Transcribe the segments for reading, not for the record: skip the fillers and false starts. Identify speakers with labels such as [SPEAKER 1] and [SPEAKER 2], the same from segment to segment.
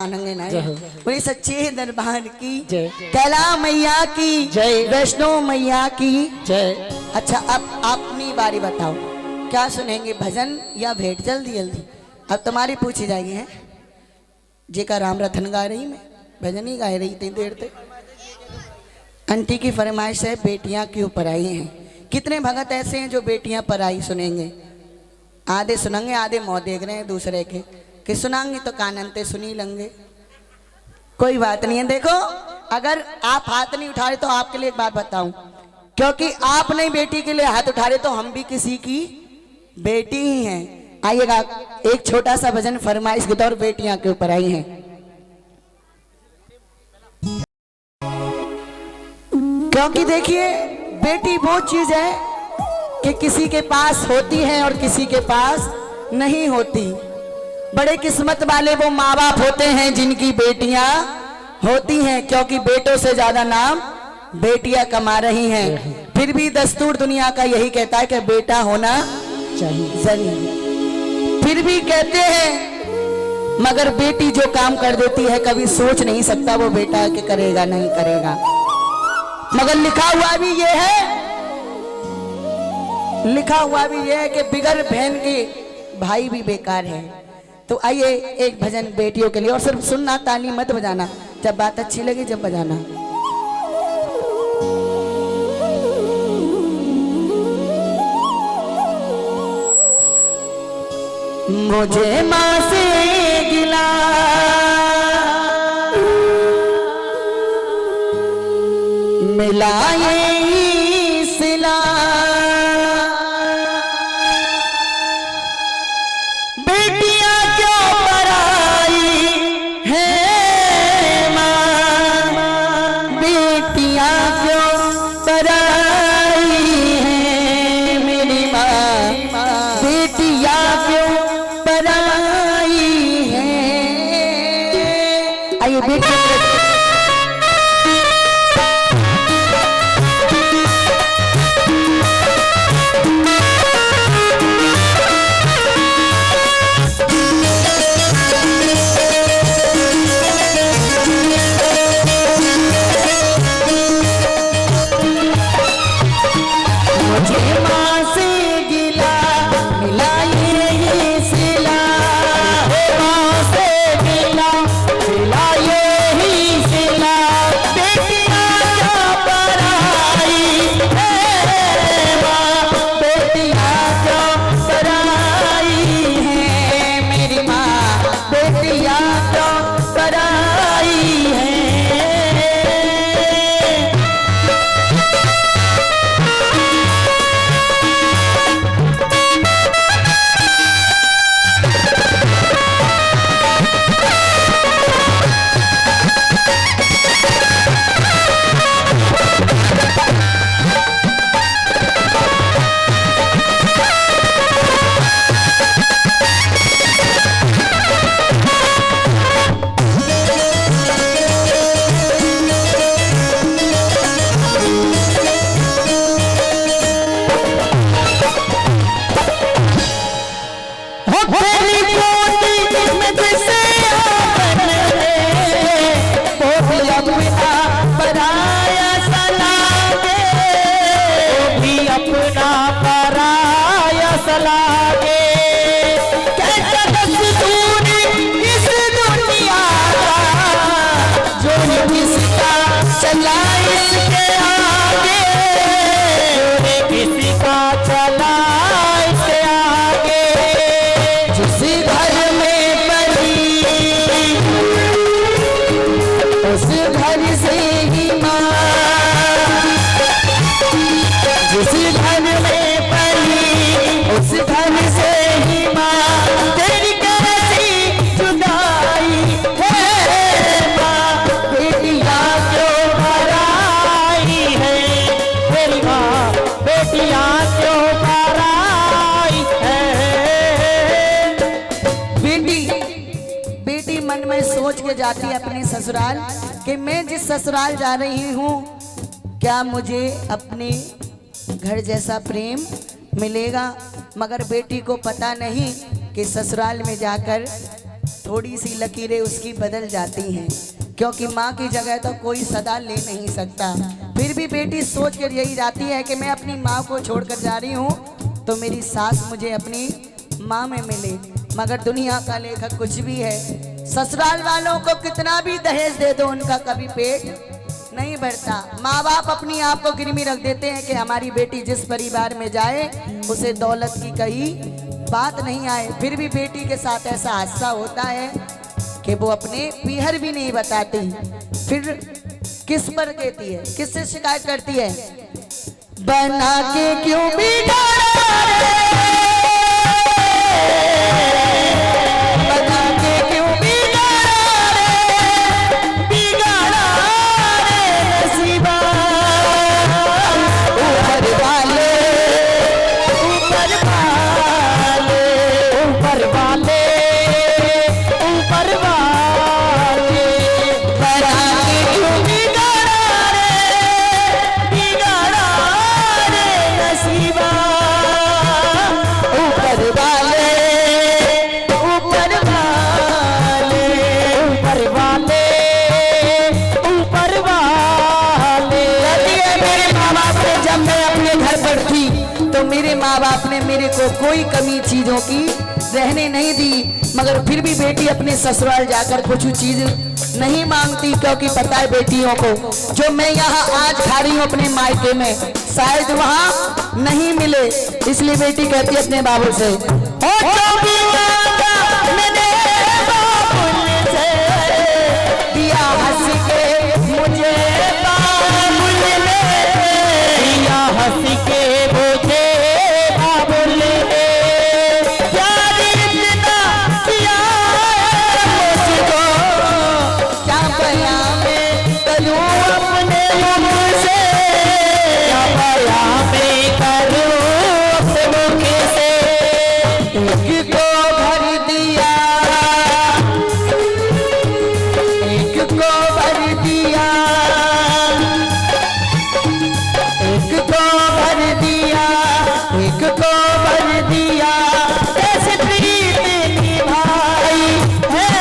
[SPEAKER 1] मानेंगे ना। पूरी सच्चे दरबार की कैला मैया की जय, वैष्णो मैया की जय। अच्छा अब अपनी बारी बताओ, क्या सुनेंगे, भजन या भेंट? जल्दी जल्दी अब तुम्हारी पूछी जाएगी है। जी का राम रतन गा रही, मैं भजन ही गा रही इतनी देर तक। आंटी की फरमाइश है बेटियां क्यों पराई हैं। कितने भगत ऐसे हैं जो बेटियां पराई सुनेंगे? आधे सुनेंगे, आधे मुँह देख रहे हैं दूसरे के कि सुनाएंगे तो काननते सुनी लेंगे। कोई बात नहीं है। देखो अगर आप हाथ नहीं उठा रहे तो आपके लिए एक बात बताऊं, क्योंकि आप नहीं बेटी के लिए हाथ उठा रहे तो हम भी किसी की बेटी ही हैं। आइएगा एक छोटा सा भजन फरमाइश के तौर बेटियां के ऊपर आई हैं। क्योंकि देखिए बेटी वो चीज है कि किसी के पास होती है और किसी के पास नहीं होती। बड़े किस्मत वाले वो माँ बाप होते हैं जिनकी बेटियां होती हैं, क्योंकि बेटों से ज्यादा नाम बेटियां कमा रही हैं। फिर भी दस्तूर दुनिया का यही कहता है कि बेटा होना चाहिए। फिर भी कहते हैं मगर बेटी जो काम कर देती है कभी सोच नहीं सकता वो बेटा के करेगा नहीं करेगा। मगर लिखा हुआ भी ये है, लिखा हुआ भी ये है कि बिगर बहन के भाई भी बेकार है। तो आइए एक भजन बेटियों के लिए, और सिर्फ सुनना, ताली मत बजाना, जब बात अच्छी लगे जब बजाना। मुझे माँ से गिला मिला ये सिला, बेटियां क्यों पराई है माँ, बेटियां क्यों पराई है मेरी माँ, बेटियां क्यों पराई है। आइए बेटियां सोच के जाती है अपने ससुराल कि मैं जिस ससुराल जा रही हूँ क्या मुझे अपने घर जैसा प्रेम मिलेगा। मगर बेटी को पता नहीं कि ससुराल में जाकर थोड़ी सी लकीरें उसकी बदल जाती हैं, क्योंकि माँ की जगह तो कोई सदा ले नहीं सकता। फिर भी बेटी सोच कर यही जाती है कि मैं अपनी माँ को छोड़कर जा रही हूँ तो मेरी सास मुझे अपनी माँ में मिले। मगर दुनिया का लेखक कुछ भी है, ससुराल वालों को कितना भी दहेज दे दो उनका कभी पेट नहीं भरता। माँ बाप अपनी आप को गिरवी रख देते हैं कि हमारी बेटी जिस परिवार में जाए उसे दौलत की कहीं बात नहीं आए। फिर भी बेटी के साथ ऐसा हादसा होता है कि वो अपने पीहर भी नहीं बताती। फिर किस पर कहती है, किससे शिकायत करती है? बना के क्यों बिगाड़ा रे, बना के क्यों बिगाड़ा रे, बिगाड़ा रे नसीबा। ऊपर वाले, ऊपर वाले, ऊपर वाले, ऊपर वाले, बना के क्यों बिगाड़ा रे, बिगाड़ा रे नसीबा। ऊपर वाले, ऊपर वाले, ऊपर वाले, ऊपर वाले। मेरे माँ बाप ने जब मैं अपने घर पर थी तो मेरे माँ बाप ने मेरे को कोई कमी चीजों की रहने नहीं दी। मगर फिर भी बेटी अपने ससुराल जाकर कुछ चीज नहीं मांगती, क्योंकि पता है बेटियों को जो मैं यहाँ आज खा रही हूँ अपने मायके में शायद वहाँ नहीं मिले। इसलिए बेटी कहती है अपने बाबू से, मैंने बाबुल से दिया हंस के मुझे, बाबुल ने दिया हंस के मुझे, बाबुल ने प्यार इतना किया मुझको, क्या बयां मैं करूं अपने मुख से, क्या बयां मैं करूं अपने मुख से। एक को भर दिया, एक को भर दिया, एक को भर दिया, एक को भर दिया। ऐसे प्रीत निभाई है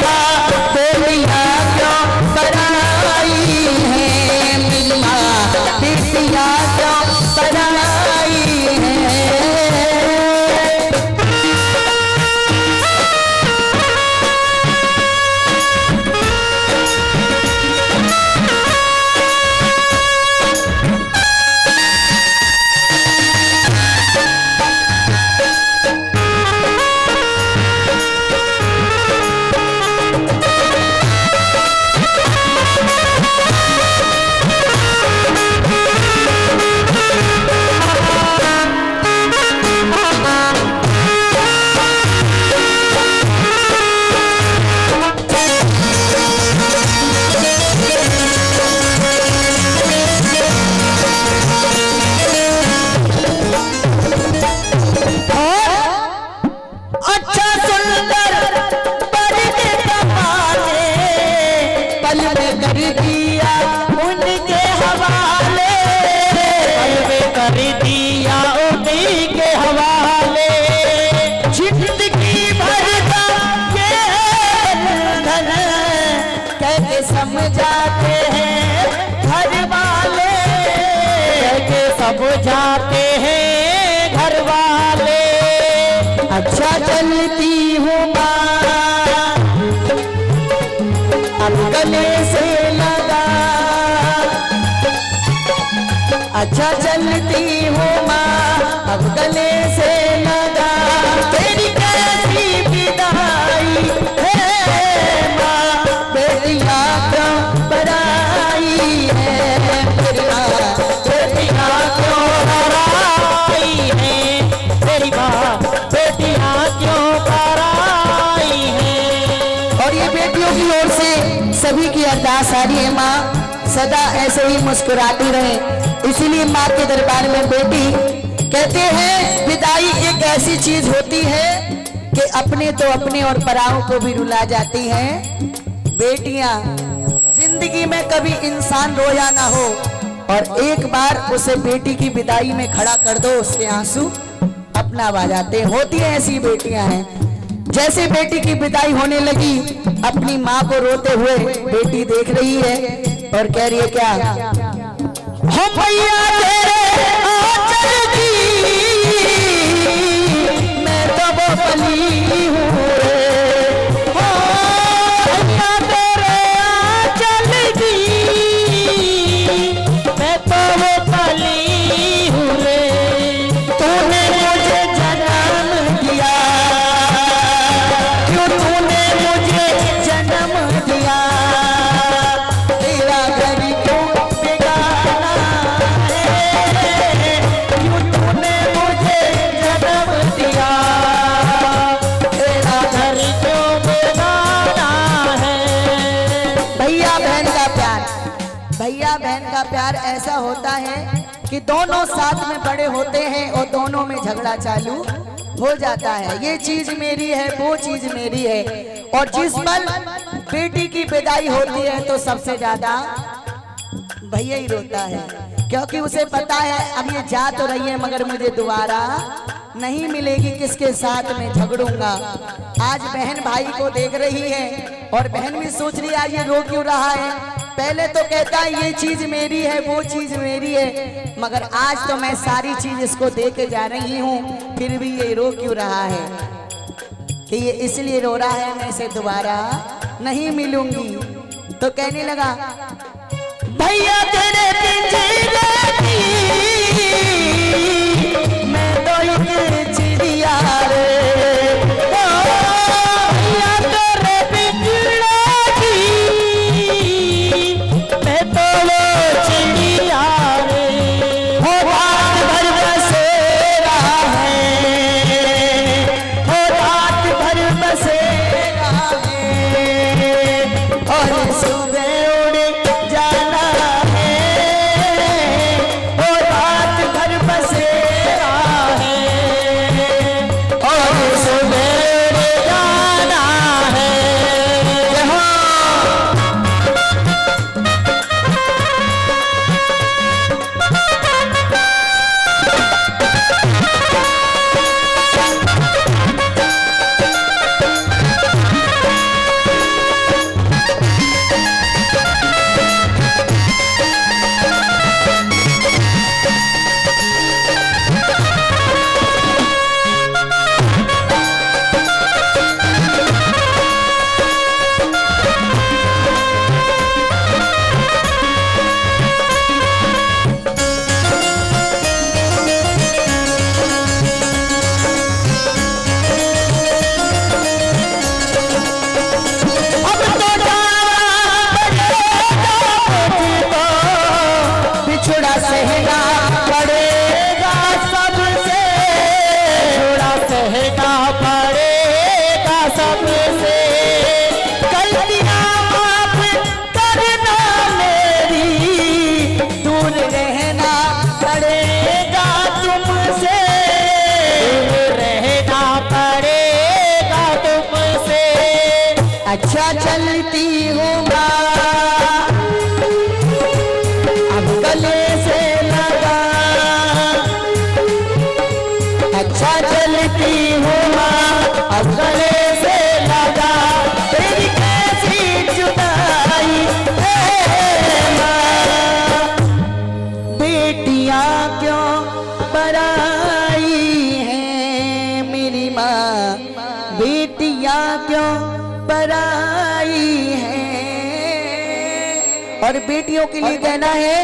[SPEAKER 1] माँ, बेटियाँ क्यों बनाई है मेरी माँ, बेटियाँ क्यों बनाई है। अच्छा सुंदर पर्दे कमाने पल में कर दिया उनके हवाले, पल में कर दिया उनके हवाले। जिंदगी भर का ये बंधन कैसे समझाते हैं घर वाले, कैसे समझाते हैं घर वाले। अच्छा चलती हूँ माँ अब गले से लगा, अच्छा चलती हूँ माँ अब गले से लगा। तेरी कैसी विदाई है माँ, बेटियाँ क्यों बनाई है मेरी माँ, बेटियाँ क्यों बनाई है मेरी माँ, बेटियाँ क्यों कराई हैं। और ये बेटियों की ओर से सभी की अरदास आ रही है, माँ सदा ऐसे ही मुस्कुराती रहे। इसीलिए माँ के दरबार में बेटी कहते हैं विदाई एक ऐसी चीज होती है कि अपने तो अपने और पराओं को भी रुला जाती हैं। बेटियां जिंदगी में कभी इंसान रोया ना हो और एक बार उसे बेटी की विदाई में खड़ा कर दो, उसके आंसू अपना आ जाते हैं। होती है ऐसी बेटियां हैं जैसे बेटी की विदाई होने लगी, अपनी माँ को रोते हुए बेटी देख रही है और कह रही है क्या, हम भैया तेरे आंचल की मैं तो वो पली हूँ रे, हो भैया तेरे आंचल की मैं तो वो पली हूँ रे, तूने मुझे जन्म दिया, क्यों तूने मुझे जन्म दिया, तेरा घर क्यों बिगाड़ा है, क्यों तूने मुझे जन्म दिया, तेरा घर क्यों बिगाड़ा है। भैया बहन का प्यार, भैया बहन का प्यार ऐसा होता है कि दोनों साथ में बड़े होते हैं और दोनों में झगड़ा चालू हो जाता है, ये चीज मेरी है वो चीज मेरी है। और जिस पल बेटी की विदाई होती है तो सबसे ज्यादा भैया ही रोता है, क्योंकि उसे पता है अब ये जा तो रही है मगर मुझे दोबारा नहीं मिलेगी, किसके साथ में झगड़ूंगा। आज बहन भाई को देख रही है और बहन भी सोच रही है ये रो क्यों रहा है, पहले तो कहता है ये चीज मेरी है वो चीज मेरी है, मगर आज तो मैं सारी चीज इसको दे के जा रही हूँ, फिर भी ये रो क्यों रहा है, कि ये इसलिए रो रहा है मैं इसे दोबारा नहीं मिलूंगी। तो कहने लगा भैया तेरे पिंजरे की मैं तो एक चिड़िया रे, भैया तेरे पिंजरे की मैं तो वो चिड़िया रे, हो रात भर बसेरा है, हो रात भर बसेरा है, और सुबह उड़ जाना है, हो रात भर बसेरा है, और सुबह उड़ जाना है। अब तो बिछुड़ा सहना पड़ेगा सबसे, बिछुड़ा सहना पड़ेगा सबसे, गलतियां माफ करना मेरी, दूर रहना पड़ेगा तुमसे, दूर रहना पड़ेगा तुमसे। अच्छा चलती हूँ माँ अब गले से लगा, अच्छा चलती हूँ माँ अब गले से लगा, तेरी कैसी जुदाई है माँ, बेटियाँ क्यों पराई हैं मेरी माँ, बेटियाँ क्यों पराई हैं। और बेटियों के लिए कहना है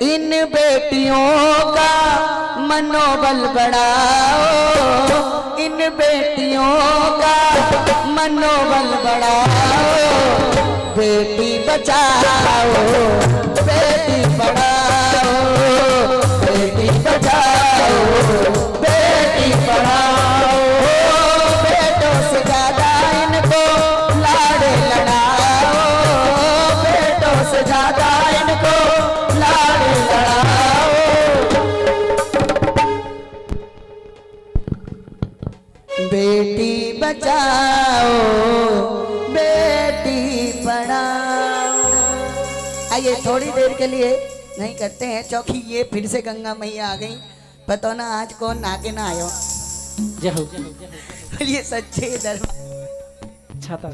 [SPEAKER 1] इन बेटियों का मनोबल बढ़ाओ, इन बेटियों का मनोबल बढ़ाओ, बेटी बचाओ बेटी पढ़ाओ, बेटी बचाओ बेटी पढ़ाओ, बेटों से ज्यादा इनको लाड़ लड़ाओ, बेटों से ज्यादा इनको लाड़ लड़ाओ। बेटी बचाओ बेटी पढ़ाओ। आइए थोड़ी देर के लिए नहीं करते हैं चौकी, ये फिर से गंगा मैया आ गई, पता ना आज कौन नाके ना आयो। बोलिए सच्चे दरबार।
[SPEAKER 2] छाता